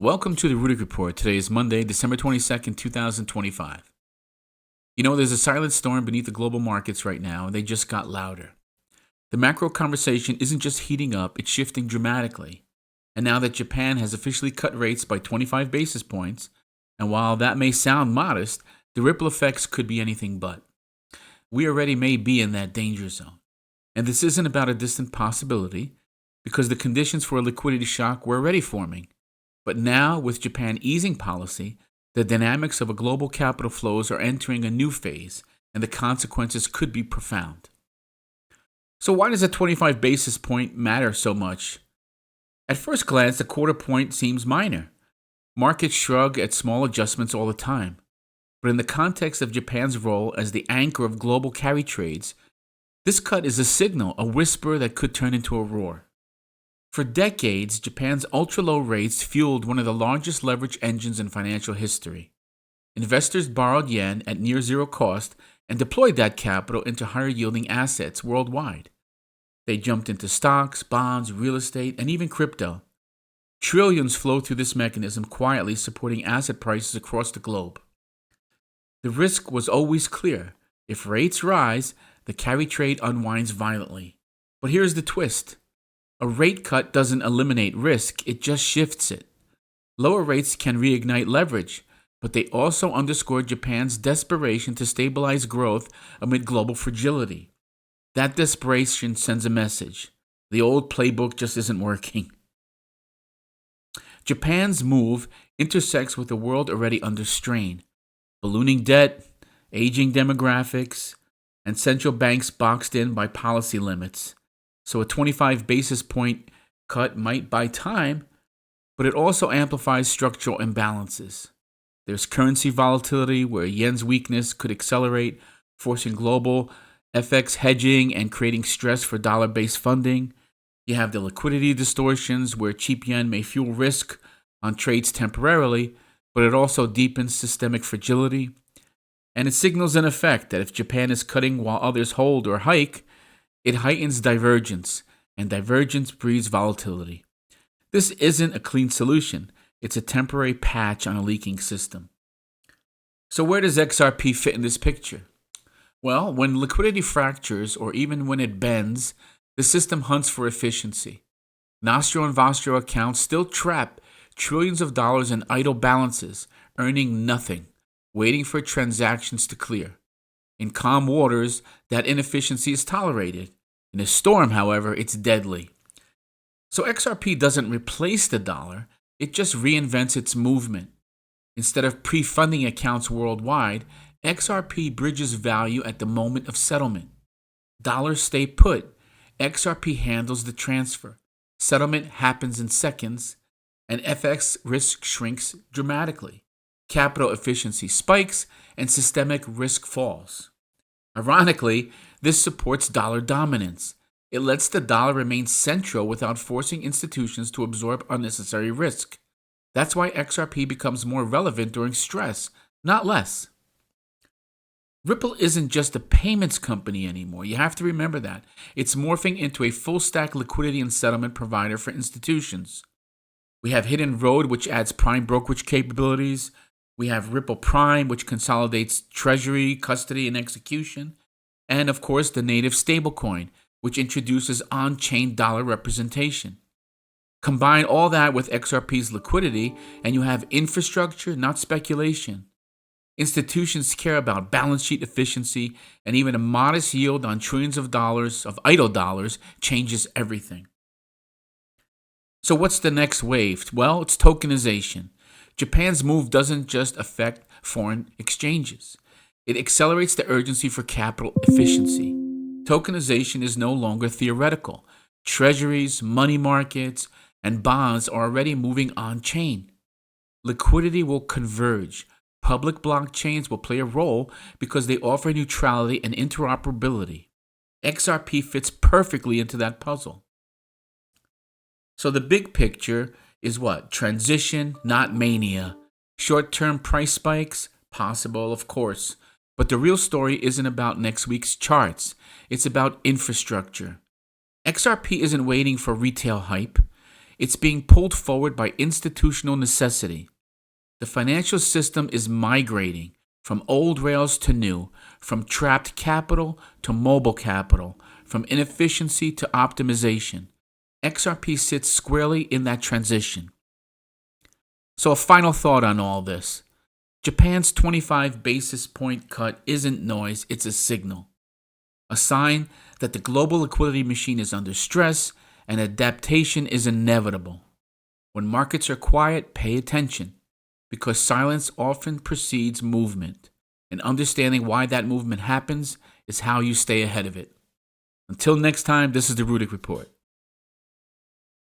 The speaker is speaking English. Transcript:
Welcome to the Rudick Report. Today is Monday, December 22nd, 2025. There's a silent storm beneath the global markets right now, and they just got louder. The macro conversation isn't just heating up, it's shifting dramatically. And now that Japan has officially cut rates by 25 basis points, and while that may sound modest, the ripple effects could be anything but. We already may be in that danger zone. And this isn't about a distant possibility, because the conditions for a liquidity shock were already forming. But now, with Japan easing policy, the dynamics of a global capital flows are entering a new phase, and the consequences could be profound. So why does a 25 basis point matter so much? At first glance, a quarter point seems minor. Markets shrug at small adjustments all the time. But in the context of Japan's role as the anchor of global carry trades, this cut is a signal, a whisper that could turn into a roar. For decades, Japan's ultra-low rates fueled one of the largest leverage engines in financial history. Investors borrowed yen at near zero cost and deployed that capital into higher-yielding assets worldwide. They jumped into stocks, bonds, real estate, and even crypto. Trillions flowed through this mechanism, quietly supporting asset prices across the globe. The risk was always clear. If rates rise, the carry trade unwinds violently. But here's the twist. A rate cut doesn't eliminate risk, it just shifts it. Lower rates can reignite leverage, but they also underscore Japan's desperation to stabilize growth amid global fragility. That desperation sends a message. The old playbook just isn't working. Japan's move intersects with a world already under strain. Ballooning debt, aging demographics, and central banks boxed in by policy limits. So a 25 basis point cut might buy time, but it also amplifies structural imbalances. There's currency volatility where yen's weakness could accelerate, forcing global FX hedging and creating stress for dollar-based funding. You have the liquidity distortions where cheap yen may fuel risk on trades temporarily, but it also deepens systemic fragility. And it signals in effect that if Japan is cutting while others hold or hike, it heightens divergence, and divergence breeds volatility. This isn't a clean solution. It's a temporary patch on a leaking system. So where does XRP fit in this picture? Well, when liquidity fractures, or even when it bends, the system hunts for efficiency. Nostro and Vostro accounts still trap trillions of dollars in idle balances, earning nothing, waiting for transactions to clear. In calm waters, that inefficiency is tolerated. In a storm, however, it's deadly. So XRP doesn't replace the dollar, it just reinvents its movement. Instead of pre-funding accounts worldwide, XRP bridges value at the moment of settlement. Dollars stay put. XRP handles the transfer. Settlement happens in seconds, and FX risk shrinks dramatically. Capital efficiency spikes, and systemic risk falls. Ironically, this supports dollar dominance. It lets the dollar remain central without forcing institutions to absorb unnecessary risk. That's why XRP becomes more relevant during stress, not less. Ripple isn't just a payments company anymore. You have to remember that. It's morphing into a full-stack liquidity and settlement provider for institutions. We have Hidden Road, which adds prime brokerage capabilities. We have Ripple Prime, which consolidates treasury, custody, and execution. And of course, the native stablecoin, which introduces on-chain dollar representation. Combine all that with XRP's liquidity, and you have infrastructure, not speculation. Institutions care about balance sheet efficiency, and even a modest yield on trillions of dollars of idle dollars changes everything. So what's the next wave? Well, it's tokenization. Japan's move doesn't just affect foreign exchanges. It accelerates the urgency for capital efficiency. Tokenization is no longer theoretical. Treasuries, money markets, and bonds are already moving on-chain. Liquidity will converge. Public blockchains will play a role because they offer neutrality and interoperability. XRP fits perfectly into that puzzle. So the big picture is what? Transition, not mania. Short-term price spikes? Possible, of course. But the real story isn't about next week's charts. It's about infrastructure. XRP isn't waiting for retail hype. It's being pulled forward by institutional necessity. The financial system is migrating from old rails to new, from trapped capital to mobile capital, from inefficiency to optimization. XRP sits squarely in that transition. So a final thought on all this. Japan's 25 basis point cut isn't noise, it's a signal. A sign that the global liquidity machine is under stress and adaptation is inevitable. When markets are quiet, pay attention, because silence often precedes movement, and understanding why that movement happens is how you stay ahead of it. Until next time, this is the Rudick Report.